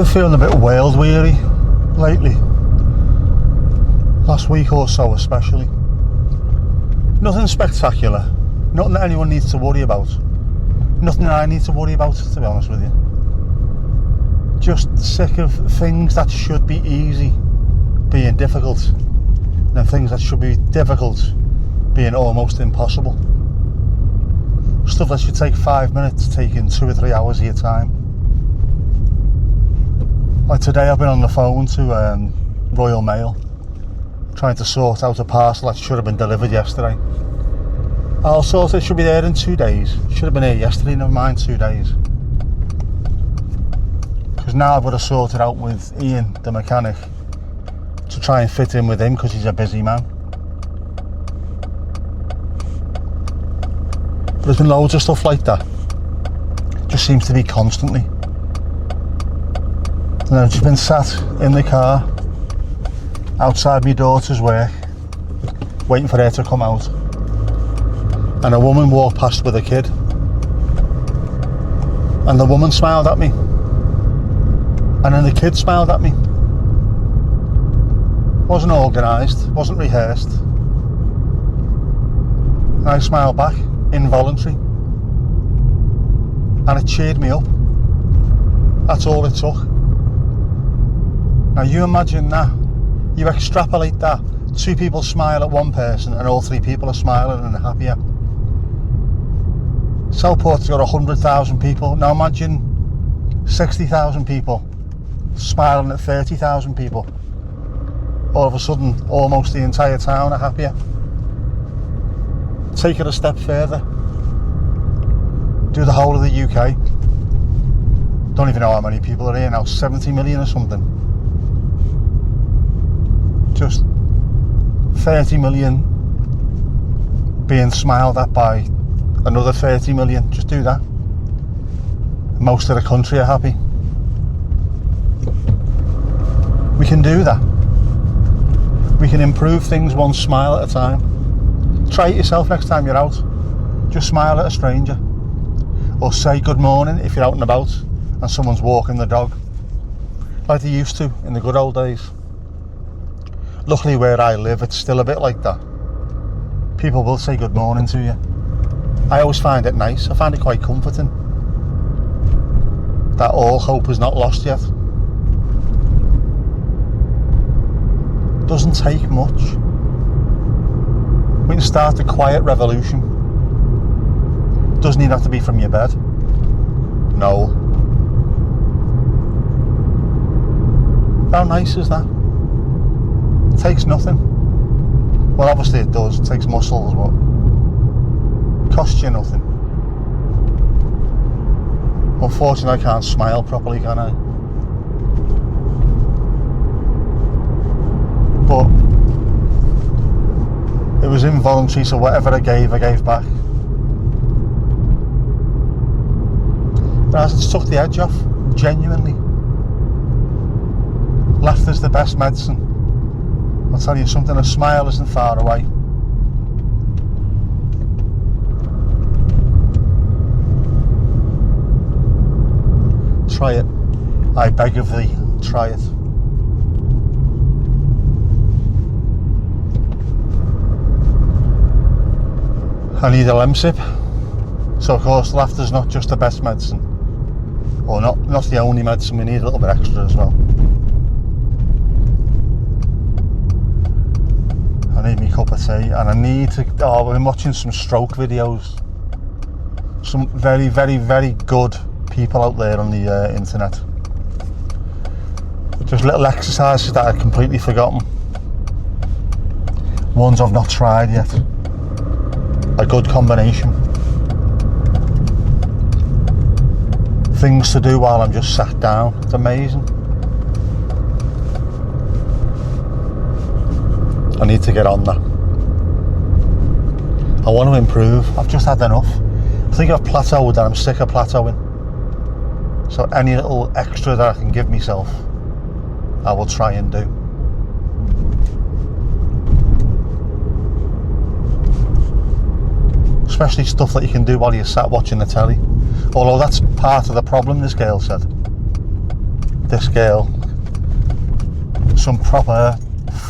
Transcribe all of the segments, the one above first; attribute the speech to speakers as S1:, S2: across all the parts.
S1: been feeling a bit world weary lately. Last week or so especially. Nothing spectacular. Nothing that anyone needs to worry about. Nothing that I need to worry about, to be honest with you. Just sick of things that should be easy being difficult, and things that should be difficult being almost impossible. Stuff that should take 5 minutes taking 2 or 3 hours of your time. Like today I've been on the phone to Royal Mail trying to sort out a parcel that should have been delivered yesterday. I'll sort it, should be there in 2 days. Should have been here yesterday, never mind 2 days. Because now I've got to sort it out with Ian, the mechanic, to try and fit in with him because he's a busy man. But there's been loads of stuff like that. Just seems to be constantly. And I've just been sat in the car outside my daughter's work, waiting for her to come out. And a woman walked past with a kid. And the woman smiled at me. And then the kid smiled at me. Wasn't organised, wasn't rehearsed. And I smiled back, involuntary. And it cheered me up. That's all it took. Now you imagine that. You extrapolate that. 2 people smile at one person and all 3 people are smiling and happier. Southport's got 100,000 people. Now imagine 60,000 people smiling at 30,000 people. All of a sudden, almost the entire town are happier. Take it a step further. Do the whole of the UK. Don't even know how many people are here now, 70 million or something. Just 30 million being smiled at by another 30 million. Just do that. Most of the country are happy. We can do that. We can improve things one smile at a time. Try it yourself next time you're out. Just smile at a stranger. Or say good morning if you're out and about and someone's walking the dog. Like they used to in the good old days. Luckily where I live it's still a bit like that. People will say good morning to you. I always find it nice. I find it quite comforting that all hope is not lost yet. Doesn't take much. We can start a quiet revolution. Doesn't even have to be from your bed. No. How nice is that? It takes nothing. Well, obviously it does. It takes muscles, but it costs you nothing. Unfortunately, I can't smile properly, can I? But it was involuntary, so whatever I gave back. But it took the edge off, genuinely. Laughter's the best medicine. I'll tell you something, a smile isn't far away. Try it. I beg of thee, try it. I need a lemsip. So of course laughter's not just the best medicine. Or not the only medicine, we need a little bit extra as well. I need my cup of tea and I need to, I've been watching some stroke videos. Some very, very, very good people out there on the internet. Just little exercises that I've completely forgotten. Ones I've not tried yet. A good combination. Things to do while I'm just sat down. It's amazing. I need to get on that. I want to improve. I've just had enough. I think I've plateaued and I'm sick of plateauing. So any little extra that I can give myself, I will try and do. Especially stuff that you can do while you're sat watching the telly. Although that's part of the problem, this girl said. this girl, some proper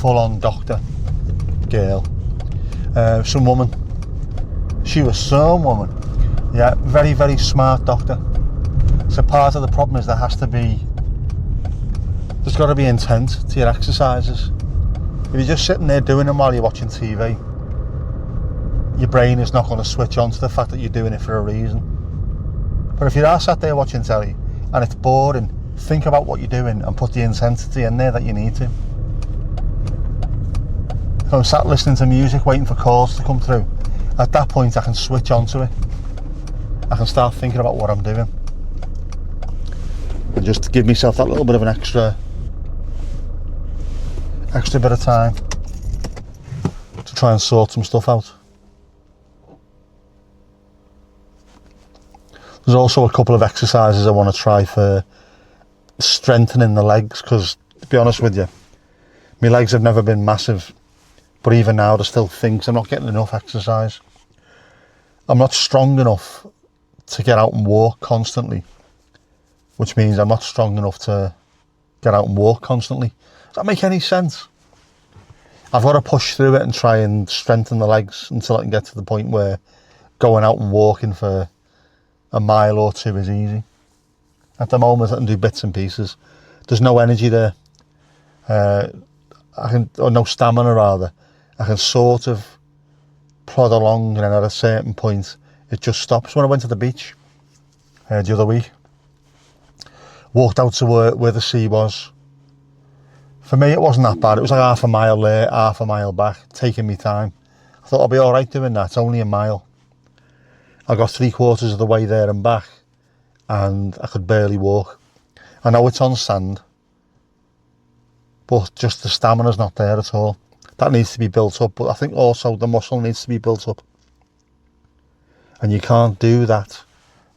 S1: full-on doctor girl, some woman. She was some woman. Yeah, very, very smart doctor. So part of the problem is there's got to be intent to your exercises. If you're just sitting there doing them while you're watching TV, your brain is not going to switch on to the fact that you're doing it for a reason. But if you are sat there watching telly and it's boring, think about what you're doing and put the intensity in there that you need to. If I'm sat listening to music waiting for calls to come through, at that point I can switch onto it. I can start thinking about what I'm doing. And just give myself that little bit of an extra bit of time to try and sort some stuff out. There's also a couple of exercises I want to try for strengthening the legs, because to be honest with you, my legs have never been massive, but even now there's still things I'm not getting enough exercise. I'm not strong enough to get out and walk constantly, which means I'm not strong enough to get out and walk constantly. Does that make any sense? I've got to push through it and try and strengthen the legs until I can get to the point where going out and walking for a mile or two is easy. At the moment I can do bits and pieces. There's no energy there. No stamina rather. I can sort of plod along, and then at a certain point it just stops. When I went to the beach the other week, walked out to where the sea was. For me it wasn't that bad. It was like half a mile there, half a mile back, taking me time. I thought I'll be alright doing that, it's only a mile. I got 3/4 of the way there and back and I could barely walk. I know it's on sand, but just the stamina's not there at all. That needs to be built up, but I think also the muscle needs to be built up. And you can't do that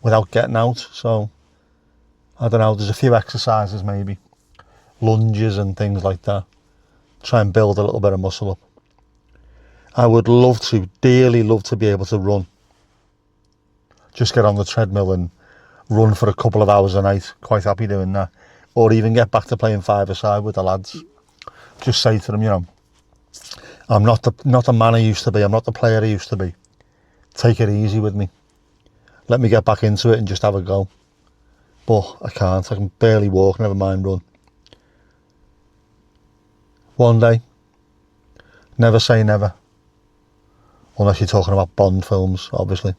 S1: without getting out. So, I don't know, there's a few exercises maybe. Lunges and things like that. Try and build a little bit of muscle up. I would love to, dearly love to be able to run. Just get on the treadmill and run for a couple of hours a night. Quite happy doing that. Or even get back to playing five-a-side with the lads. Just say to them, you know, I'm not the man I used to be. I'm not the player I used to be. Take it easy with me. Let me get back into it and just have a go. But I can't. I can barely walk, never mind run. One day. Never say never. Unless you're talking about Bond films, obviously.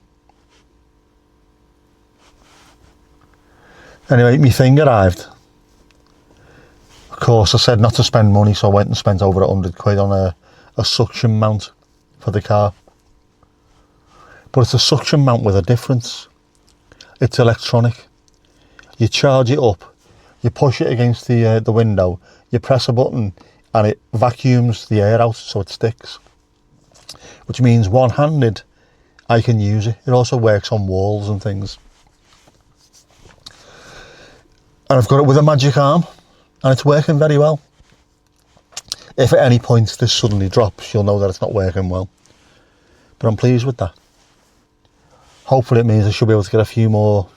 S1: Anyway, my thing arrived. Of course, I said not to spend money, so I went and spent over £100 on a suction mount for the car. But it's a suction mount with a difference. It's electronic. You charge it up, you push it against the window, you press a button and it vacuums the air out so it sticks. Which means one-handed, I can use it. It also works on walls and things. And I've got it with a magic arm and it's working very well. If at any point this suddenly drops, you'll know that it's not working well. But I'm pleased with that. Hopefully it means I should be able to get a few more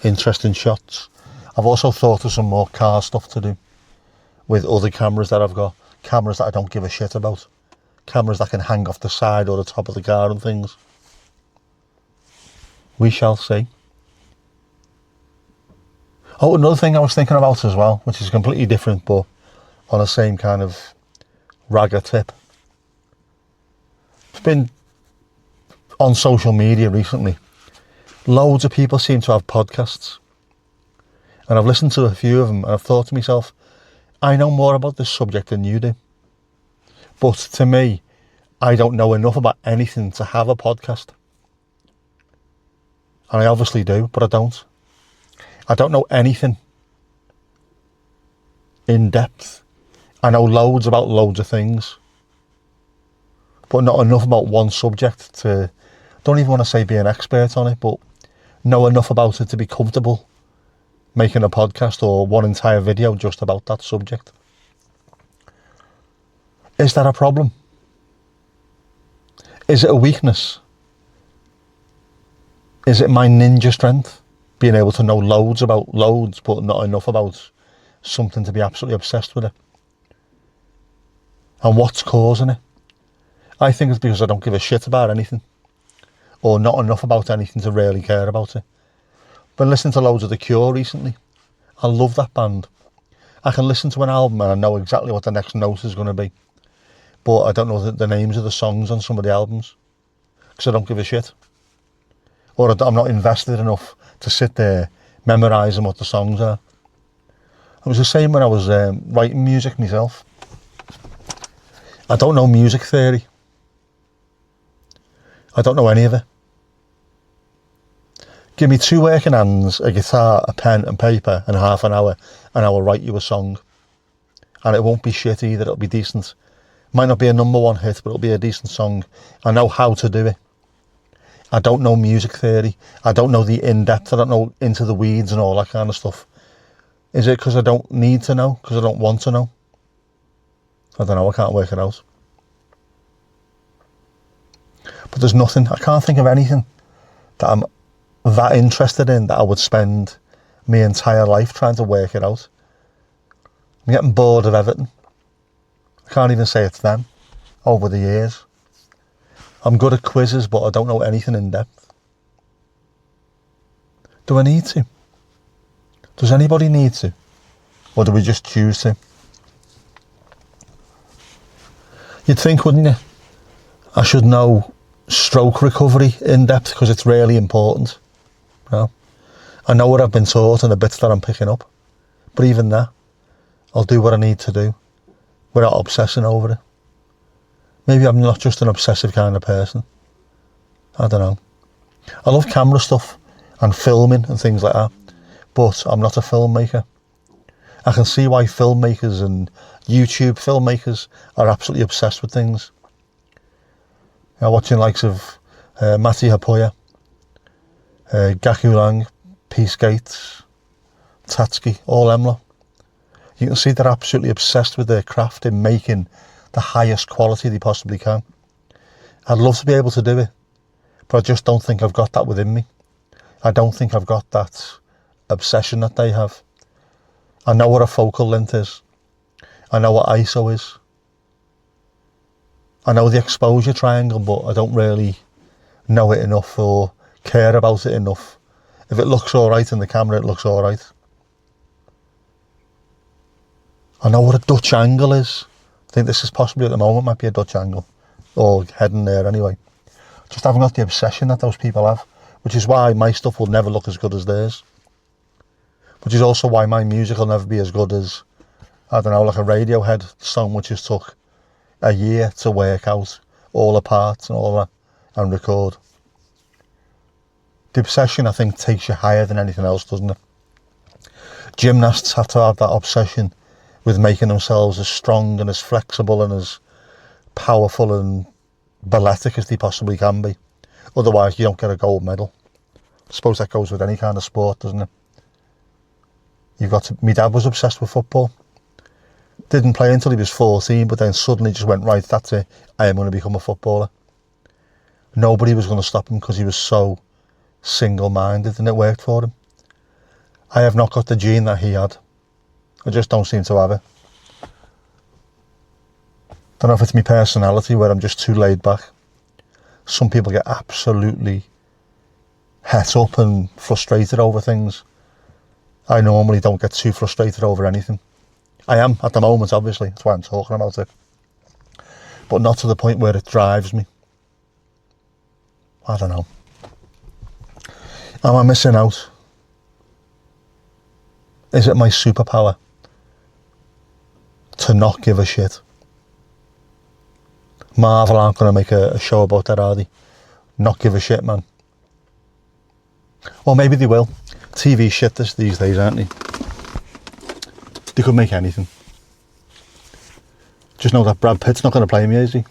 S1: interesting shots. I've also thought of some more car stuff to do with other cameras that I've got. Cameras that I don't give a shit about. Cameras that can hang off the side or the top of the car and things. We shall see. Oh, another thing I was thinking about as well, which is completely different but on the same kind of ragger tip. It's been on social media recently. Loads of people seem to have podcasts. And I've listened to a few of them and I've thought to myself, I know more about this subject than you do. But to me, I don't know enough about anything to have a podcast. And I obviously do, but I don't. I don't know anything in depth. I know loads about loads of things, but not enough about one subject to, don't even want to say be an expert on it, but know enough about it to be comfortable making a podcast or one entire video just about that subject. Is that a problem? Is it a weakness? Is it my ninja strength? Being able to know loads about loads, but not enough about something to be absolutely obsessed with it. And what's causing it? I think it's because I don't give a shit about anything, or not enough about anything to really care about it. Been listening to loads of The Cure recently. I love that band. I can listen to an album and I know exactly what the next note is going to be, but I don't know the names of the songs on some of the albums because I don't give a shit, or I'm not invested enough to sit there memorising what the songs are. It was the same when I was writing music myself. I don't know music theory. I don't know any of it. Give me 2 working hands, a guitar, a pen and paper and half an hour, and I will write you a song. And it won't be shit either, it'll be decent. Might not be a #1 hit, but it'll be a decent song. I know how to do it. I don't know music theory. I don't know the in-depth. I don't know into the weeds and all that kind of stuff. Is it because I don't need to know? Because I don't want to know? I don't know, I can't work it out. But there's nothing, I can't think of anything that I'm that interested in that I would spend my entire life trying to work it out. I'm getting bored of everything. I can't even say it's them over the years. I'm good at quizzes, but I don't know anything in depth. Do I need to? Does anybody need to? Or do we just choose to? You'd think, wouldn't you? I should know stroke recovery in depth because it's really important. You know? I know what I've been taught and the bits that I'm picking up. But even that, I'll do what I need to do without obsessing over it. Maybe I'm not just an obsessive kind of person. I don't know. I love camera stuff and filming and things like that, but I'm not a filmmaker. I can see why filmmakers and YouTube filmmakers are absolutely obsessed with things. You know, watching likes of Matti Haapoja, Gaku Lang, Peace Gates, Tatsuki, all them lot. You can see they're absolutely obsessed with their craft in making the highest quality they possibly can. I'd love to be able to do it, but I just don't think I've got that within me. I don't think I've got that obsession that they have. I know what a focal length is. I know what ISO is. I know the exposure triangle, but I don't really know it enough or care about it enough. If it looks alright in the camera, it looks alright. I know what a Dutch angle is. I think this is possibly at the moment might be a Dutch angle, or heading there anyway. Just haven't got the obsession that those people have, which is why my stuff will never look as good as theirs. Which is also why my music will never be as good as, I don't know, like a Radiohead song which has took a year to work out all the parts and all that and record. The obsession, I think, takes you higher than anything else, doesn't it? Gymnasts have to have that obsession with making themselves as strong and as flexible and as powerful and balletic as they possibly can be. Otherwise, you don't get a gold medal. I suppose that goes with any kind of sport, doesn't it? My dad was obsessed with football. Didn't play until he was 14, but then suddenly just went, right, that's it, I am going to become a footballer. Nobody was going to stop him because he was so single-minded, and it worked for him. I have not got the gene that he had. I just don't seem to have it. Don't know if it's my personality where I'm just too laid back. Some people get absolutely het up and frustrated over things. I normally don't get too frustrated over anything. I am at the moment, obviously, that's why I'm talking about it. But not to the point where it drives me. I don't know. Am I missing out? Is it my superpower to not give a shit? Marvel aren't going to make a show about that, are they? Not give a shit, man. Or maybe they will. TV shit these days, aren't they? They could make anything. Just know that Brad Pitt's not going to play me, is he?